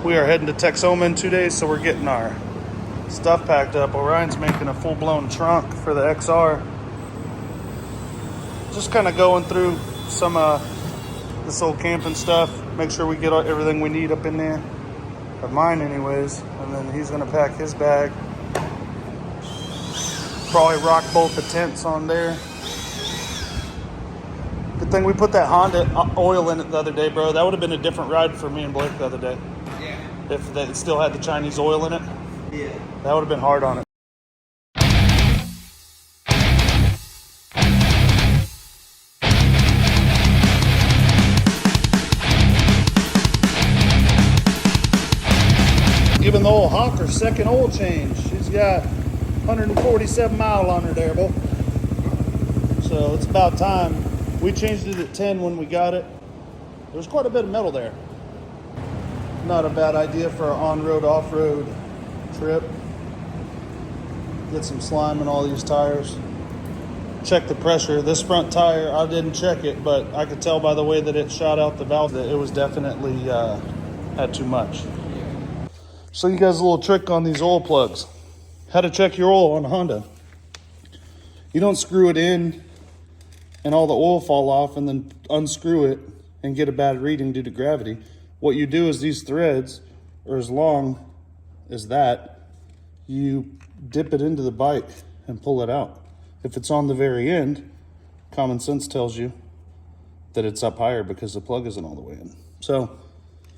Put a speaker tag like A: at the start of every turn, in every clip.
A: We are heading to Texoma in 2 days, so we're getting our stuff packed up. Orion's making a full-blown trunk for the XR. Just kind of going through some this old camping stuff. Make sure we get everything we need up in there. Of mine anyways. And then he's gonna pack his bag. Probably rock both the tents on there. Good thing we put that Honda oil in it the other day, bro. That would have been a different ride for me and Blake the other day.
B: Yeah.
A: If it still had the Chinese oil in it.
B: Yeah.
A: That would have been hard on it. Giving the old Hawker second oil change. She's got 147 mile on her there, boy. So it's about time. We changed it at 10 when we got it. There was quite a bit of metal there. Not a bad idea for an on-road, off-road trip. Get some slime in all these tires. Check the pressure. This front tire, I didn't check it, but I could tell by the way that it shot out the valve that it was definitely had too much. So you guys, a little trick on these oil plugs. How to check your oil on a Honda. You don't screw it in and all the oil fall off and then unscrew it and get a bad reading due to gravity. What you do is these threads are as long as that. You dip it into the bike and pull it out. If it's on the very end, common sense tells you that it's up higher because the plug isn't all the way in. So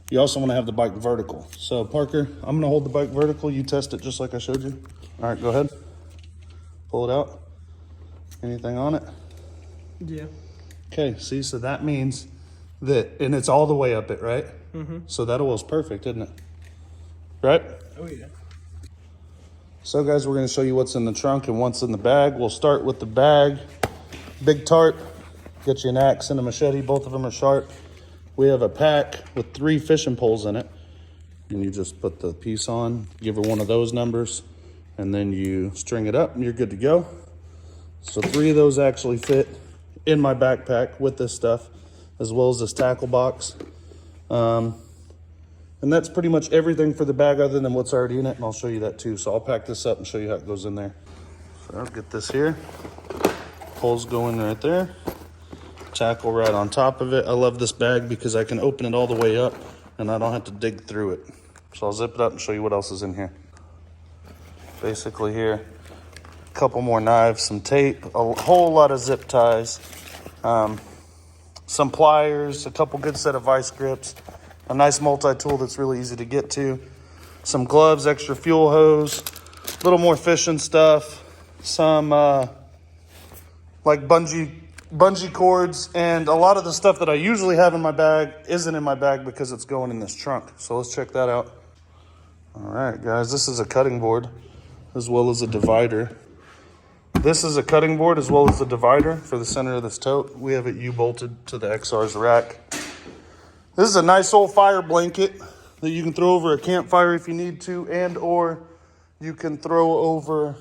A: you also want to have the bike vertical. So Parker, I'm gonna hold the bike vertical. You test it just like I showed you. All right, go ahead. Pull it out. Anything on it?
B: Yeah.
A: Okay, see, so that means that, and it's all the way up it, right?
B: Mm-hmm.
A: So that oil's perfect, isn't it? Right?
B: Oh, yeah.
A: So guys, we're gonna show you what's in the trunk and what's in the bag. We'll start with the bag. Big tarp, get you an axe and a machete. Both of them are sharp. We have a pack with 3 fishing poles in it. And you just put the piece on, give her one of those numbers, and then you string it up and you're good to go. So 3 of those actually fit in my backpack with this stuff, as well as this tackle box. And that's pretty much everything for the bag other than what's already in it, and I'll show you that too. So I'll pack this up and show you how it goes in there. So I'll get this here. Poles go in right there. Tackle right on top of it. I love this bag because I can open it all the way up and I don't have to dig through it. So I'll zip it up and show you what else is in here. Basically here, a couple more knives, some tape, a whole lot of zip ties, some pliers, a couple good set of vice grips, a nice multi-tool that's really easy to get to, some gloves, extra fuel hose, a little more fishing stuff, some like bungee cords, and a lot of the stuff that I usually have in my bag isn't in my bag because it's going in this trunk. So let's check that out. All right, guys, this is a cutting board as well as a divider. This is a cutting board as well as the divider for the center of this tote. We have it U-bolted to the XR's rack. This is a nice old fire blanket that you can throw over a campfire if you need to, and or you can throw over,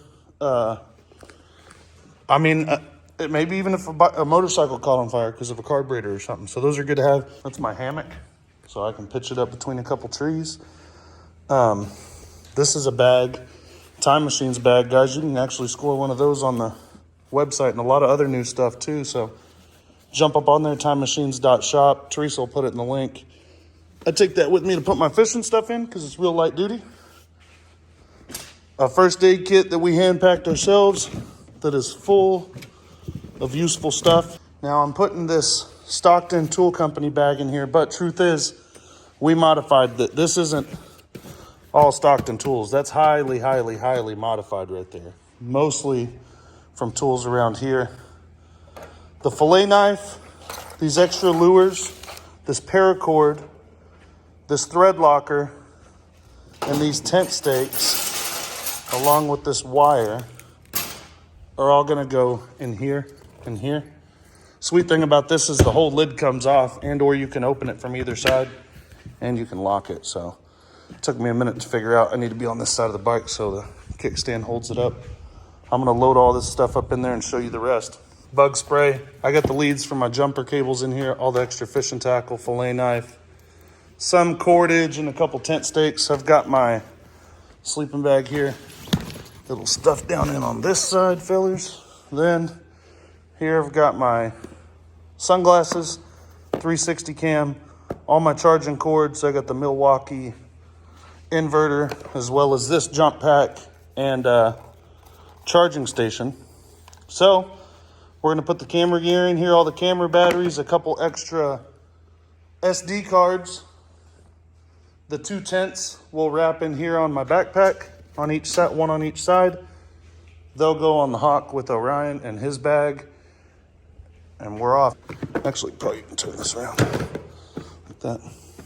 A: maybe even if a motorcycle caught on fire because of a carburetor or something. So those are good to have. That's my hammock, so I can pitch it up between a couple trees. This is a bag, TimeMachines bag, guys. You can actually score one of those on the website and a lot of other new stuff too. So jump up on there, timemachinesatvs.shop. Teresa will put it in the link. I take that with me to put my fishing stuff in because it's real light duty. A first aid kit that we hand packed ourselves that is full of useful stuff. Now I'm putting this Stockton Tool Company bag in here, but truth is, we modified that. This isn't all Stockton tools. That's highly, highly, highly modified right there. Mostly from tools around here. The fillet knife, these extra lures, this paracord, this thread locker, and these tent stakes, along with this wire, are all gonna go in here and here. Sweet thing about this is the whole lid comes off, and or you can open it from either side and you can lock it. So it took me a minute to figure out I need to be on this side of the bike so the kickstand holds it up. I'm gonna load all this stuff up in there and show you the rest. Bug spray. I got the leads for my jumper cables in here, all the extra fishing tackle, fillet knife, some cordage and a couple tent stakes. I've got my sleeping bag here. Little stuff down in on this side, fellers. Then here I've got my sunglasses, 360 cam, all my charging cords. I got the Milwaukee inverter, as well as this jump pack and charging station. So we're gonna put the camera gear in here, all the camera batteries, a couple extra SD cards. The 2 tents will wrap in here on my backpack on each set, one on each side. They'll go on the Hawk with Orion and his bag, and we're off. Actually, probably can turn this around like that.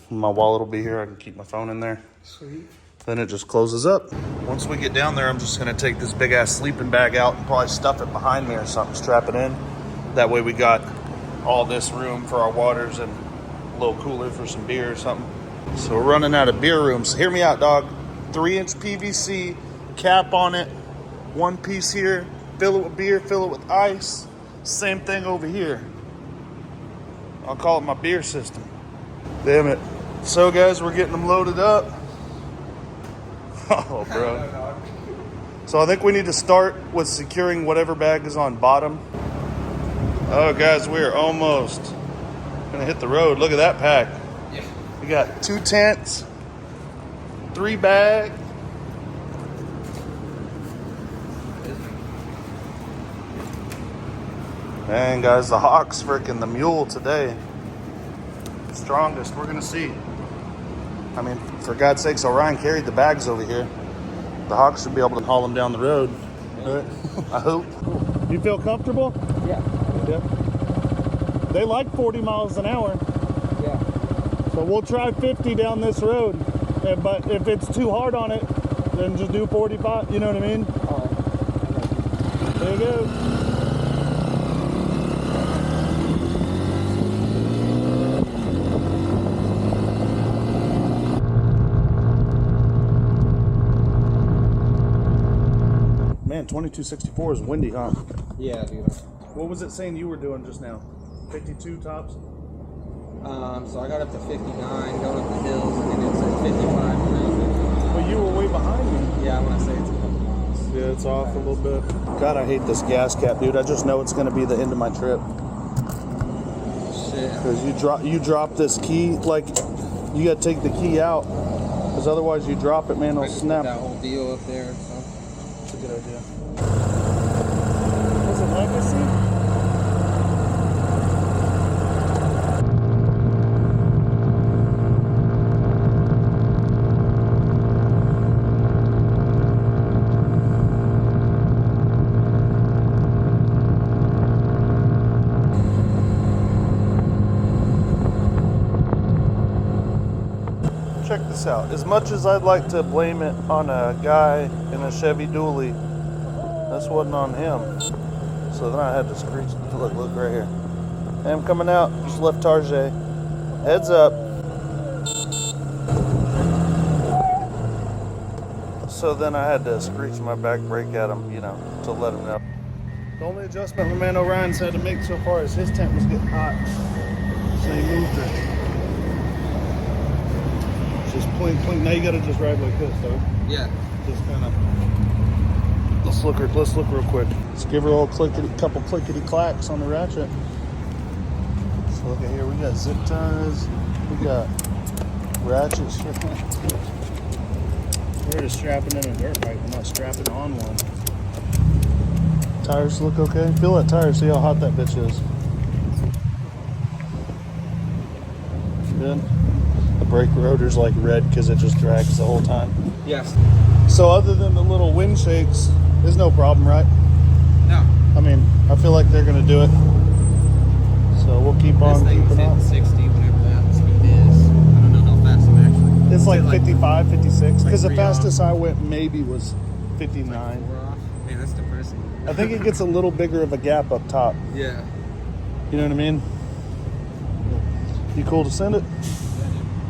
A: My wallet will be here. I can keep my phone in there.
B: Sweet.
A: Then it just closes up. Once we get down there, I'm just gonna take this big ass sleeping bag out and probably stuff it behind me or something, strap it in. That way we got all this room for our waters and a little cooler for some beer or something. So we're running out of beer room. So hear me out, dog. 3-inch PVC, cap on it, one piece here, fill it with beer, fill it with ice. Same thing over here. I'll call it my beer system. Damn it. So guys, we're getting them loaded up. Oh, bro. So I think we need to start with securing whatever bag is on bottom. Oh, guys, we're almost gonna hit the road. Look at that pack.
B: Yeah.
A: We got 2 tents, 3 bags. Man, guys, the Hawk's freaking the mule today. Strongest, we're gonna see. I mean, for God's sakes, Orion carried the bags over here. The Hawk should be able to haul them down the road. Right? I hope. You feel comfortable?
B: Yeah.
A: Yeah. They like 40 miles an hour.
B: Yeah.
A: So we'll try 50 down this road. But if it's too hard on it, then just do 45. You know what I mean?
B: All right.
A: There you go. Man, 2264 is windy, huh?
B: Yeah, dude.
A: What was it saying you were doing just now? 52 tops?
B: So I got up to 59 going up the hills, and then it's at 55 around.
A: Well, you were way behind me.
B: Yeah, when I say it's a couple miles.
A: Yeah, it's off a little bit. God, I hate this gas cap, dude. I just know it's going to be the end of my trip.
B: Shit.
A: Because you drop this key, like, you got to take the key out. Because otherwise you drop it, man, it'll snap.
B: That whole deal up there. So.
A: That's a good idea. Was it legacy? Check this out. As much as I'd like to blame it on a guy in a Chevy dually, this wasn't on him. So then I had to screech. Look right here. I'm coming out. Just left Tarjay. Heads up. So then I had to screech my back brake at him, you know, to let him know. The only adjustment my man Orion's had to make so far is his tent was getting hot. So he moved it. Just plink, plink. Now you gotta just ride like this, though.
B: Yeah.
A: Just kind of. Let's look real quick. Let's give her a little couple clickety clacks on the ratchet. So look at here. We got zip ties. We got ratchets. We're just strapping in a dirt bike. We're not strapping on one. Tires look okay. Feel that tire. See how hot that bitch is. Good. The brake rotor's like red because it just drags the whole time.
B: Yes.
A: So other than the little wind shakes, there's no problem, right?
B: No.
A: I mean, I feel like they're gonna do it. So we'll keep on keeping on.
B: 60, whatever that speed is. I don't know how fast I'm actually.
A: It's like 55, 56. Because the
B: 3
A: fastest I went maybe was 59.
B: Man, that's depressing.
A: I think it gets a little bigger of a gap up top.
B: Yeah.
A: You know what I mean? You cool to send it?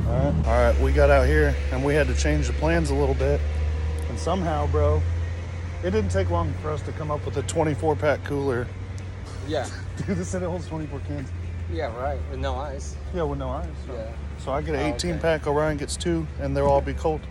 A: All right, we got out here and we had to change the plans a little bit. And somehow, bro, it didn't take long for us to come up with a 24-pack cooler.
B: Yeah.
A: Dude, this said it holds 24 cans.
B: Yeah, right. With no ice.
A: Yeah, with no ice. So,
B: Yeah.
A: so I get an
B: Oh,
A: 18
B: okay.
A: pack, Orion gets 2, and they'll all be cold.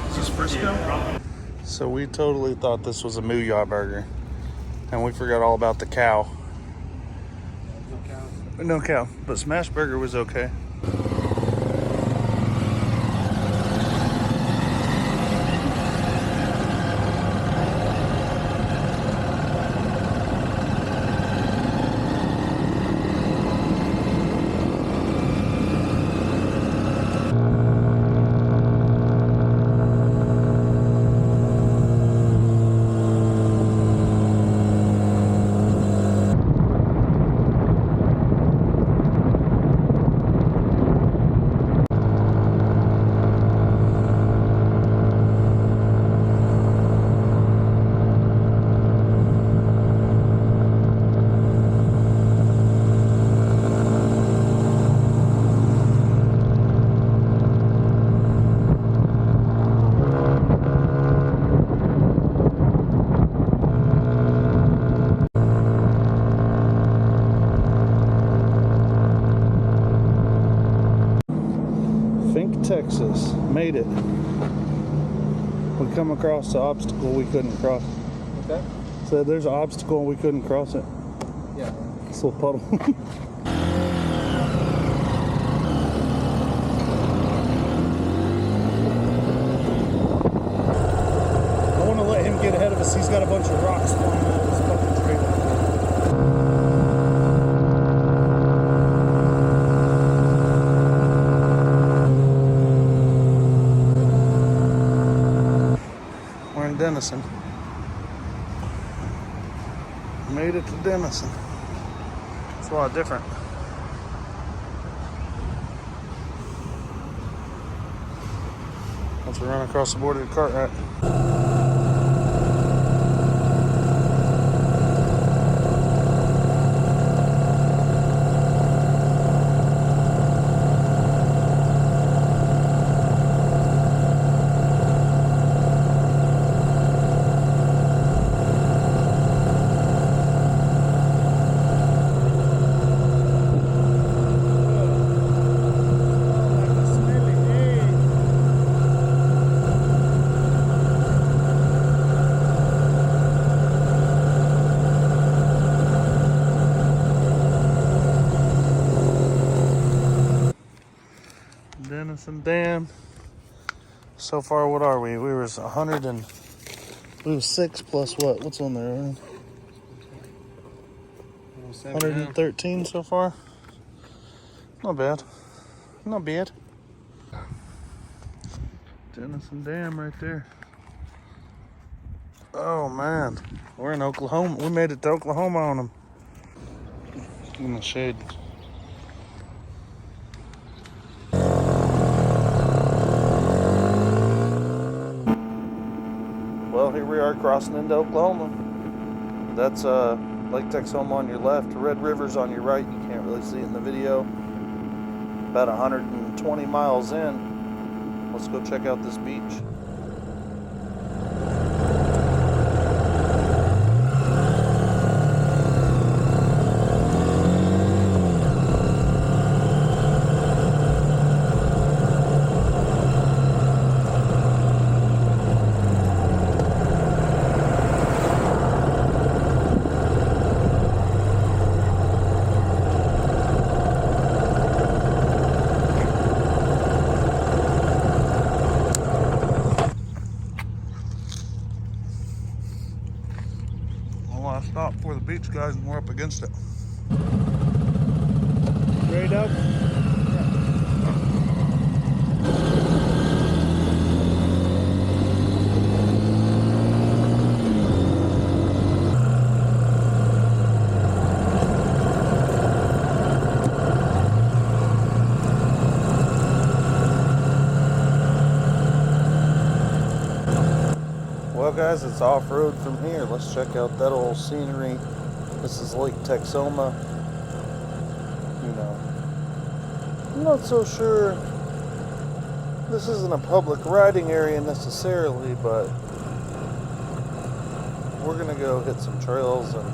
A: Is this Frisco? So we totally thought this was a Mooyah burger, and we forgot all about the cow. No cow, but smash burger was okay. Texas, made it. We come across the obstacle we couldn't cross.
B: Okay.
A: So there's an obstacle and we couldn't cross it.
B: Yeah.
A: This little puddle. I want to let him get ahead of us. He's got a bunch of rocks flying out of his fucking trailer. Denison. Made it to Denison. It's a lot different. Once we run across the border to Cartwright. Denison Dam. So far, what are we? We were 100 and we was 6 plus what? What's on there? 113 so far. Not bad. Not bad. Denison Dam right there. Oh man, we're in Oklahoma. We made it to Oklahoma on them. In the shade. Well, here we are crossing into Oklahoma. That's Lake Texoma on your left, Red River's on your right. You can't really see it in the video. About 120 miles in. Let's go check out this beach. I stopped for the beach guys and we're up against it. Ready, Doug? Well, guys, it's off-road from here. Let's check out that old scenery. This is Lake Texoma. You know, I'm not so sure this isn't a public riding area necessarily, but we're gonna go hit some trails, and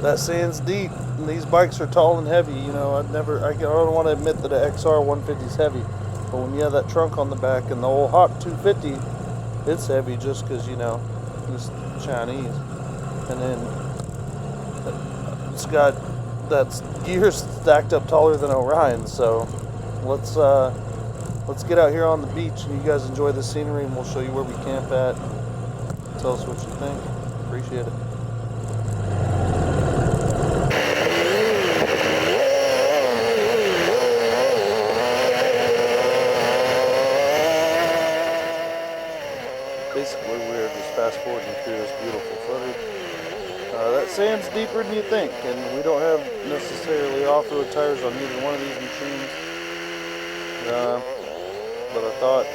A: that sand's deep, and these bikes are tall and heavy. You know, I don't want to admit that an XR150 is heavy, but when you have that trunk on the back and the old Hawk 250, it's heavy just because, you know, it's Chinese. And then it's got that gear stacked up taller than Orion. So let's get out here on the beach and you guys enjoy the scenery, and we'll show you where we camp at. Tell us what you think. Appreciate it. Basically, we're just fast forwarding through this beautiful footage. That sand's deeper than you think, and we don't have necessarily off-road tires on either one of these machines. But I thought,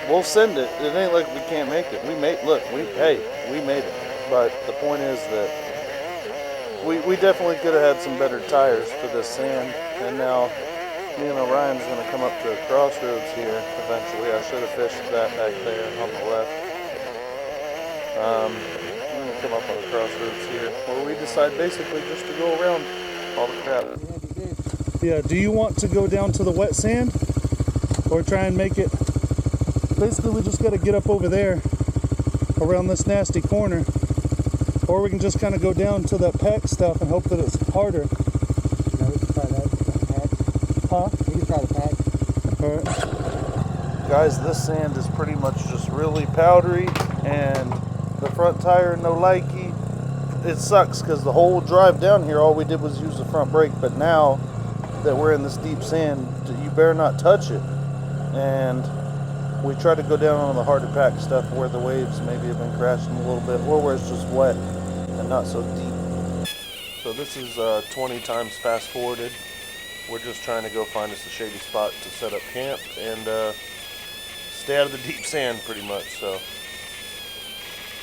A: we'll send it. It ain't like we can't make it. We made it. But the point is that we definitely could have had some better tires for this sand, and now me and Orion's going to come up to a crossroads here eventually. I should have fished that back there on the left. We're going to come up on a crossroads here where we decide basically just to go around all the crap. Yeah, do you want to go down to the wet sand or try and make it? Basically, we just got to get up over there around this nasty corner, or we can just kind of go down to that pack stuff and hope that it's harder. Huh?
B: We can try the pack.
A: Alright. Guys, this sand is pretty much just really powdery, and the front tire, no likey. It sucks because the whole drive down here, all we did was use the front brake, but now that we're in this deep sand, you better not touch it. And we try to go down on the harder pack stuff where the waves maybe have been crashing a little bit, or where it's just wet and not so deep. So this is 20 times fast forwarded. We're just trying to go find us a shady spot to set up camp and stay out of the deep sand pretty much. So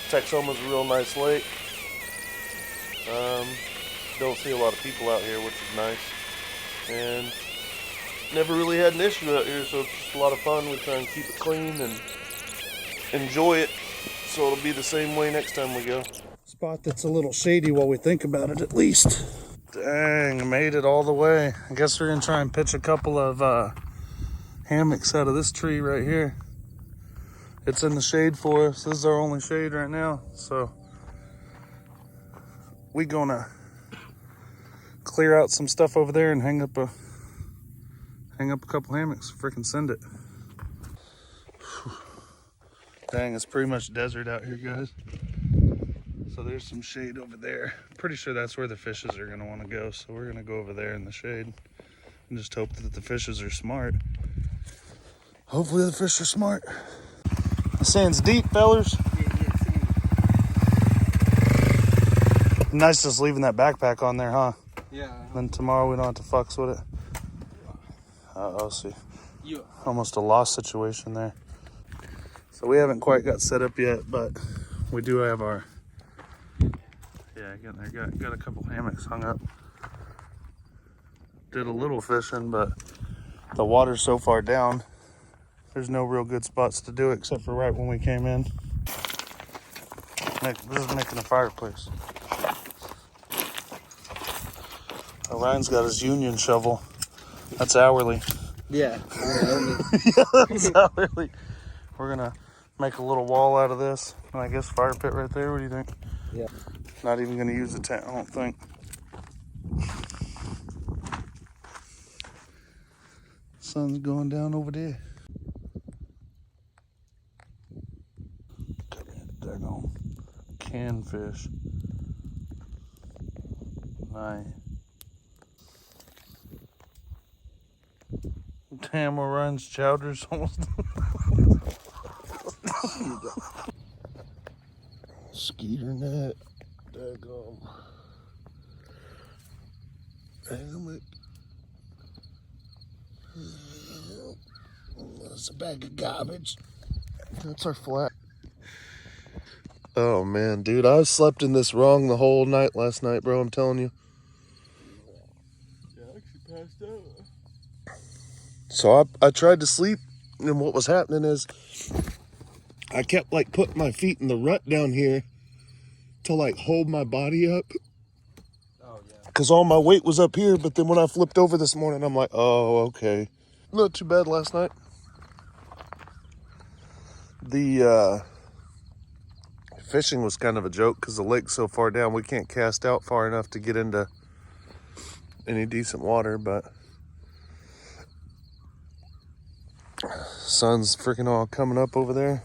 A: Texoma's a real nice lake. Don't see a lot of people out here, which is nice. And never really had an issue out here, so it's just a lot of fun. We try and keep it clean and enjoy it, so it'll be the same way next time we go. Spot that's a little shady while we think about it, at least. Dang, made it all the way. I guess we're gonna try and pitch a couple of hammocks out of this tree right here. It's in the shade for us. This is our only shade right now, so we gonna clear out some stuff over there and hang up a couple hammocks. Freaking send it. Dang, it's pretty much desert out here, guys. So there's some shade over there. I'm pretty sure that's where the fishes are gonna want to go. So we're gonna go over there in the shade and just hope that the fishes are smart. Hopefully the fish are smart. The sand's deep, fellers. Nice just leaving that backpack on there, huh?
B: Yeah.
A: Then tomorrow we don't have to fucks with it. Uh-oh, see.
B: Yeah.
A: Almost a lost situation there. So we haven't quite got set up yet, but we do have our, yeah, again, there got a couple hammocks hung up. Did a little fishing, but the water's so far down, there's no real good spots to do it except for right when we came in. This is making a fireplace. Orion's got his union shovel. That's hourly.
B: Yeah.
A: Yeah, that's hourly. We're gonna make a little wall out of this. And I guess fire pit right there. What do you think?
B: Yeah.
A: Not even gonna use the tent, I don't think. Sun's going down over there. Come here, daggone can fish. Nice. Damn, Orion's chowder's almost. Skeeter net. Daggone. Hammock. That's a bag of garbage. That's our flat. Oh man, dude, I slept in this wrong the whole night last night, bro. I'm telling you.
B: Yeah, I actually passed out.
A: So I tried to sleep, and what was happening is I kept like putting my feet in the rut down here to like hold my body up.
B: Oh yeah.
A: Because all my weight was up here, but then when I flipped over this morning, I'm like, oh, okay. Not too bad last night. The fishing was kind of a joke because the lake's so far down, we can't cast out far enough to get into any decent water, but sun's freaking all coming up over there.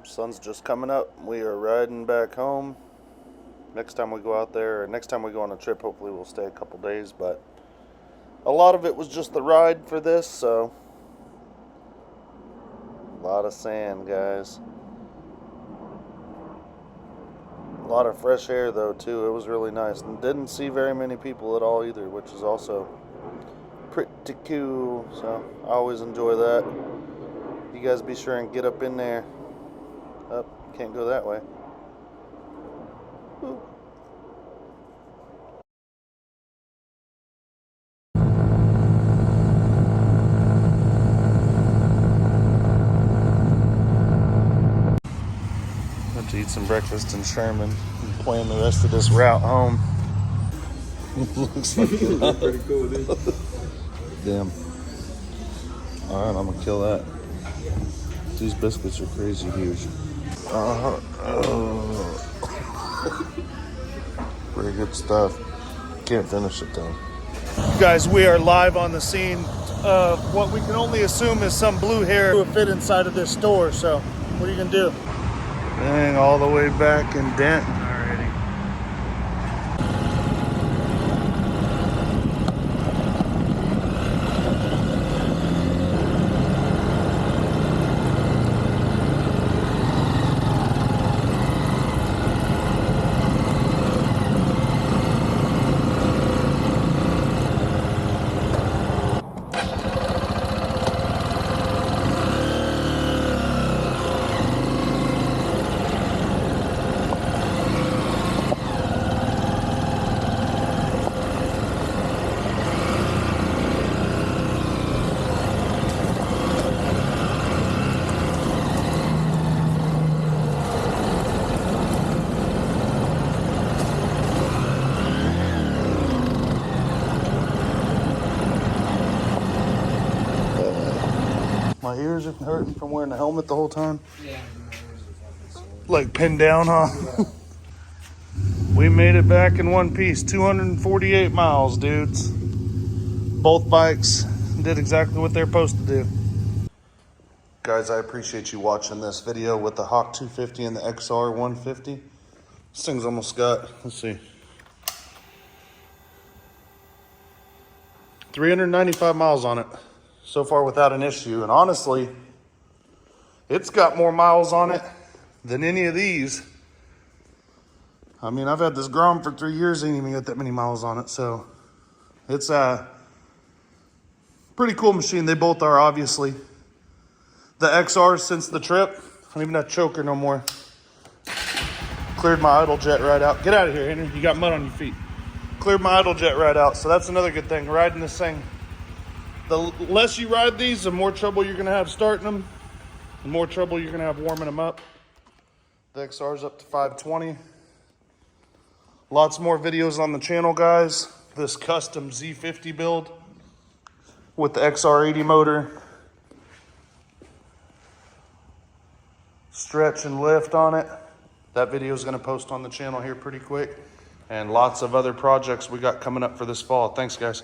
A: Sun's just coming up. We are riding back home. Next time we go out there, or next time we go on a trip, hopefully we'll stay a couple days, but a lot of it was just the ride for this, so a lot of sand, guys. A lot of fresh air though too. It was really nice, and didn't see very many people at all either, which is also pretty cool. So I always enjoy that. You guys be sure and get up in there. Oh, can't go that way. Ooh. Have to eat some breakfast in Sherman and plan the rest of this route home. Looks like it.
B: Pretty cool, dude.
A: Damn. Alright, I'm gonna kill that. These biscuits are crazy huge. Pretty good stuff. Can't finish it though. Guys, we are live on the scene of what we can only assume is some blue hair to fit inside of this store. So, what are you gonna do? Dang, all the way back in Denton already. My ears are hurting from wearing the helmet the whole time.
B: Yeah.
A: Like pinned down, huh? We made it back in one piece. 248 miles, dudes. Both bikes did exactly what they're supposed to do. Guys, I appreciate you watching this video with the Hawk 250 and the XR150. This thing's almost got, let's see, 395 miles on it so far without an issue. And honestly, it's got more miles on it than any of these. I mean, I've had this Grom for 3 years, ain't even got that many miles on it. So it's a pretty cool machine. They both are, obviously. The XR, since the trip, I don't even have choker no more. Cleared my idle jet right out. Get out of here, Henry. You got mud on your feet. Cleared my idle jet right out. So that's another good thing. Riding this thing, the less you ride these, the more trouble you're going to have starting them. The more trouble you're going to have warming them up. The XR's up to 520. Lots more videos on the channel, guys. This custom Z50 build with the XR80 motor. Stretch and lift on it. That video is going to post on the channel here pretty quick. And lots of other projects we got coming up for this fall. Thanks, guys.